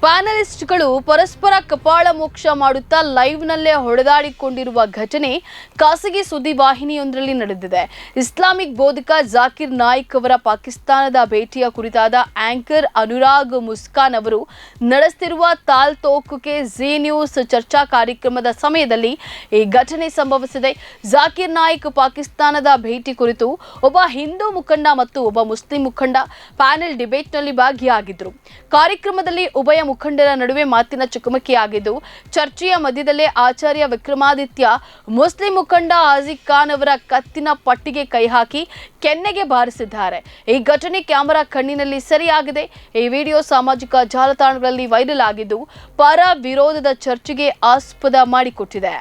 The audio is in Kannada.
ಪ್ಯಾನಲಿಸ್ಟ್ಗಳು ಪರಸ್ಪರ ಕಪಾಳ ಮೋಕ್ಷ ಮಾಡುತ್ತಾ ಲೈವ್ನಲ್ಲೇ ಹೊಡೆದಾಡಿಕೊಂಡಿರುವ ಘಟನೆ ಖಾಸಗಿ ಸುದ್ದಿವಾಹಿನಿಯೊಂದರಲ್ಲಿ ನಡೆದಿದೆ. ಇಸ್ಲಾಮಿಕ್ ಬೋಧಕ ಜಾಕಿರ್ ನಾಯ್ಕ್ ಅವರ ಪಾಕಿಸ್ತಾನದ ಭೇಟಿಯ ಕುರಿತಾದ ಆಂಕರ್ ಅನುರಾಗ್ ಮುಸ್ಕಾನ್ ಅವರು ನಡೆಸುತ್ತಿರುವ ತಾಲ್ ತೋಕುಕೆ ಜೀ ನ್ಯೂಸ್ ಚರ್ಚಾ ಕಾರ್ಯಕ್ರಮದ ಸಮಯದಲ್ಲಿ ಈ ಘಟನೆ ಸಂಭವಿಸಿದೆ. ಜಾಕಿರ್ ನಾಯ್ಕ್ ಪಾಕಿಸ್ತಾನದ ಭೇಟಿ ಕುರಿತು ಒಬ್ಬ ಹಿಂದೂ ಮುಖಂಡ ಮತ್ತು ಒಬ್ಬ ಮುಸ್ಲಿಂ ಮುಖಂಡ ಪ್ಯಾನೆಲ್ ಡಿಬೇಟ್ನಲ್ಲಿ ಭಾಗಿಯಾಗಿದ್ದರು. ಕಾರ್ಯಕ್ರಮದಲ್ಲಿ ಉಭಯ ಮುಖಂಡರ ನಡುವೆ ಮಾತಿನ ಚಕಮಕಿಯಾಗಿದ್ದು, ಚರ್ಚೆಯ ಮಧ್ಯದಲ್ಲೇ ಆಚಾರ್ಯ ವಿಕ್ರಮಾದಿತ್ಯ ಮುಸ್ಲಿಂ ಮುಖಂಡ ಆಜಿಕ್ ಖಾನ್ ಅವರ ಕತ್ತಿನ ಪಟ್ಟಿಗೆ ಕೈ ಹಾಕಿ ಕೆನ್ನೆಗೆ ಬಾರಿಸಿದ್ದಾರೆ. ಈ ಘಟನೆ ಕ್ಯಾಮೆರಾ ಕಣ್ಣಿನಲ್ಲಿ ಸೆರೆಯಾಗಿದೆ. ಈ ವಿಡಿಯೋ ಸಾಮಾಜಿಕ ಜಾಲತಾಣಗಳಲ್ಲಿ ವೈರಲ್ ಆಗಿದ್ದು, ಪರ ವಿರೋಧದ ಚರ್ಚೆಗೆ ಆಸ್ಪದ ಮಾಡಿಕೊಟ್ಟಿದೆ.